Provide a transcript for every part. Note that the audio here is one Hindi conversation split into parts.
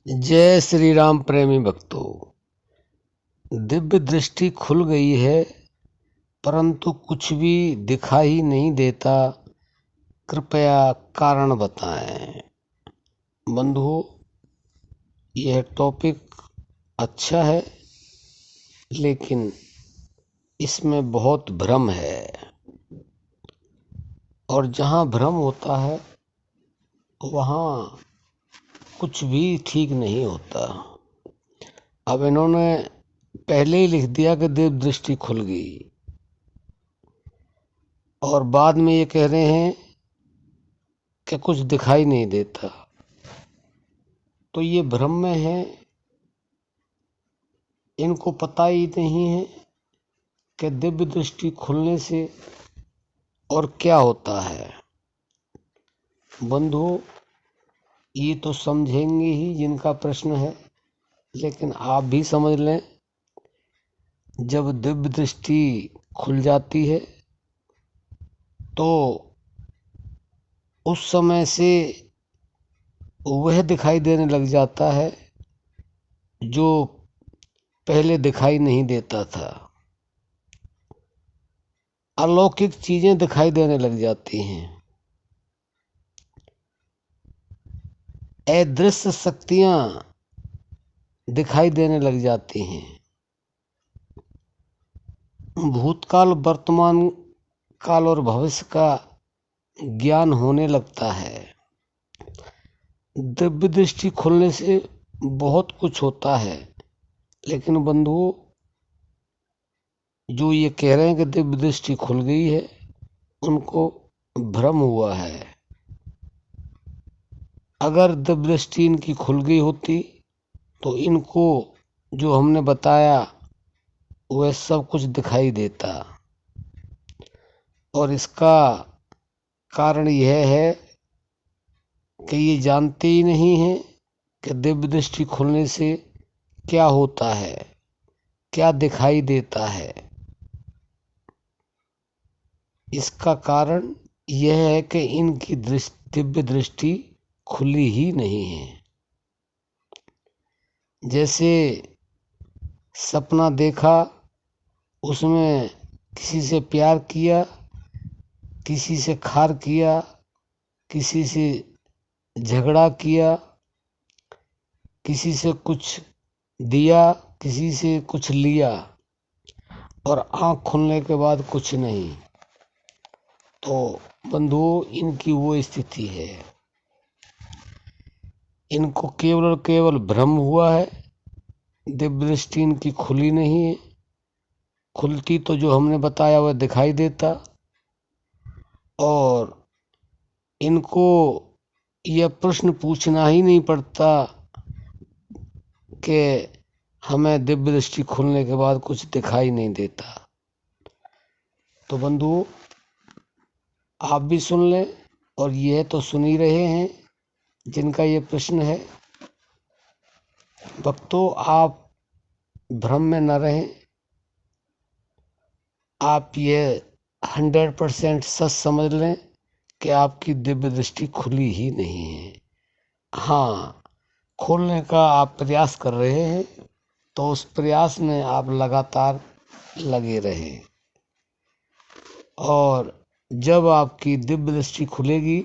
जय श्री राम प्रेमी भक्तों। दिव्य दृष्टि खुल गई है, परंतु कुछ भी दिखाई नहीं देता। कृपया कारण बताएं। बंधुओं, यह टॉपिक अच्छा है, लेकिन इसमें बहुत भ्रम है, और जहाँ भ्रम होता है वहाँ कुछ भी ठीक नहीं होता। अब इन्होंने पहले ही लिख दिया कि दिव्य दृष्टि खुल गई, और बाद में ये कह रहे हैं कि कुछ दिखाई नहीं देता। तो ये भ्रम में है, इनको पता ही नहीं है कि दिव्य दृष्टि खुलने से और क्या होता है। बंधुओं, ये तो समझेंगे ही जिनका प्रश्न है, लेकिन आप भी समझ लें, जब दिव्य दृष्टि खुल जाती है तो उस समय से वह दिखाई देने लग जाता है जो पहले दिखाई नहीं देता था। अलौकिक चीजें दिखाई देने लग जाती हैं। अदृश्य शक्तियां दिखाई देने लग जाती हैं। भूतकाल, वर्तमान काल और भविष्य का ज्ञान होने लगता है। दिव्य दृष्टि खुलने से बहुत कुछ होता है, लेकिन बंधुओं, जो ये कह रहे हैं कि दिव्य दृष्टि खुल गई है, उनको भ्रम हुआ है। अगर दिव्य दृष्टि इनकी खुल गई होती तो इनको जो हमने बताया वह सब कुछ दिखाई देता। और इसका कारण यह है कि ये जानते ही नहीं हैं कि दिव्य दृष्टि खुलने से क्या होता है, क्या दिखाई देता है। इसका कारण यह है कि इनकी दिव्य दृष्टि खुली ही नहीं है। जैसे सपना देखा, उसमें किसी से प्यार किया, किसी से खार किया, किसी से झगड़ा किया, किसी से कुछ दिया, किसी से कुछ लिया, और आँख खुलने के बाद कुछ नहीं। तो बंधुओं, इनकी वो स्थिति है। इनको केवल और केवल भ्रम हुआ है। दिव्य दृष्टि इनकी खुली नहीं है। खुलती तो जो हमने बताया वह दिखाई देता, और इनको यह प्रश्न पूछना ही नहीं पड़ता कि हमें दिव्य दृष्टि खुलने के बाद कुछ दिखाई नहीं देता। तो बंधुओं, आप भी सुन लें, और यह तो सुन ही रहे हैं जिनका ये प्रश्न है। भक्तों, आप भ्रम में न रहें। आप ये 100% सच समझ लें कि आपकी दिव्य दृष्टि खुली ही नहीं है। हाँ, खोलने का आप प्रयास कर रहे हैं, तो उस प्रयास में आप लगातार लगे रहें। और जब आपकी दिव्य दृष्टि खुलेगी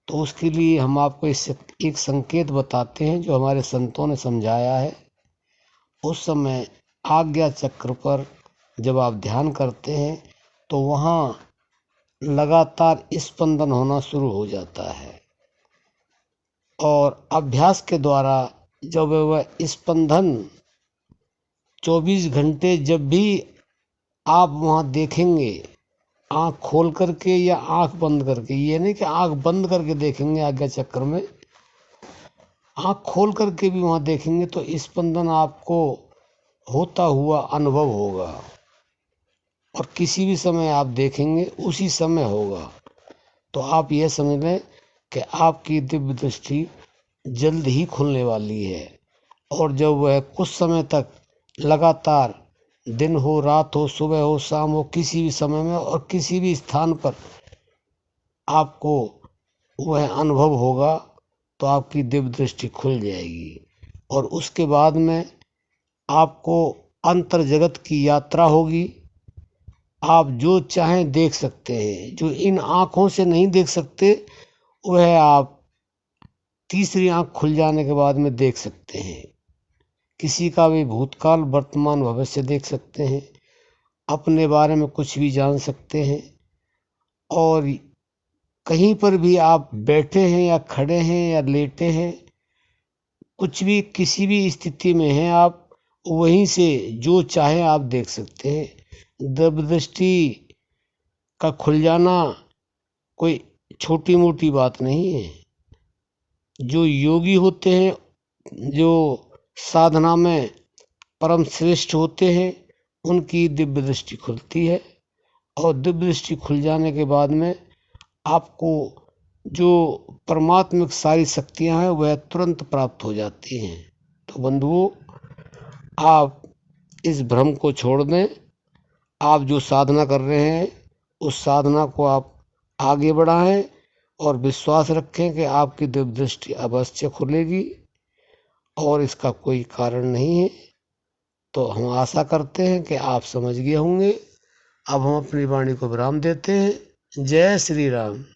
तो उसके लिए हम आपको इससे एक संकेत बताते हैं जो हमारे संतों ने समझाया है। उस समय आज्ञा चक्र पर जब आप ध्यान करते हैं तो वहाँ लगातार स्पंदन होना शुरू हो जाता है, और अभ्यास के द्वारा जब वह स्पंदन 24 घंटे जब भी आप वहाँ देखेंगे, आँख खोल करके या आँख बंद करके, ये नहीं कि आँख बंद करके देखेंगे आज्ञा चक्र में, आँख खोल करके भी वहाँ देखेंगे तो स्पंदन आपको होता हुआ अनुभव होगा। और किसी भी समय आप देखेंगे उसी समय होगा। तो आप यह समझ लें कि आपकी दिव्य दृष्टि जल्द ही खुलने वाली है। और जब वह कुछ समय तक लगातार, दिन हो, रात हो, सुबह हो, शाम हो, किसी भी समय में और किसी भी स्थान पर आपको वह अनुभव होगा, तो आपकी दिव्य दृष्टि खुल जाएगी। और उसके बाद में आपको अंतर जगत की यात्रा होगी। आप जो चाहें देख सकते हैं। जो इन आँखों से नहीं देख सकते वह आप तीसरी आँख खुल जाने के बाद में देख सकते हैं। किसी का भी भूतकाल, वर्तमान, भविष्य देख सकते हैं। अपने बारे में कुछ भी जान सकते हैं। और कहीं पर भी आप बैठे हैं या खड़े हैं या लेटे हैं, कुछ भी किसी भी स्थिति में हैं आप, वहीं से जो चाहे आप देख सकते हैं। दिव्य दृष्टि का खुल जाना कोई छोटी मोटी बात नहीं है। जो योगी होते हैं, जो साधना में परम श्रेष्ठ होते हैं, उनकी दिव्य दृष्टि खुलती है। और दिव्य दृष्टि खुल जाने के बाद में आपको जो परमात्मिक सारी शक्तियां हैं वह तुरंत प्राप्त हो जाती हैं। तो बंधुओं, आप इस भ्रम को छोड़ दें। आप जो साधना कर रहे हैं उस साधना को आप आगे बढ़ाएं और विश्वास रखें कि आपकी दिव्य दृष्टि अवश्य खुलेगी और इसका कोई कारण नहीं है। तो हम आशा करते हैं कि आप समझ गए होंगे। अब हम अपनी वाणी को विराम देते हैं। जय श्री राम।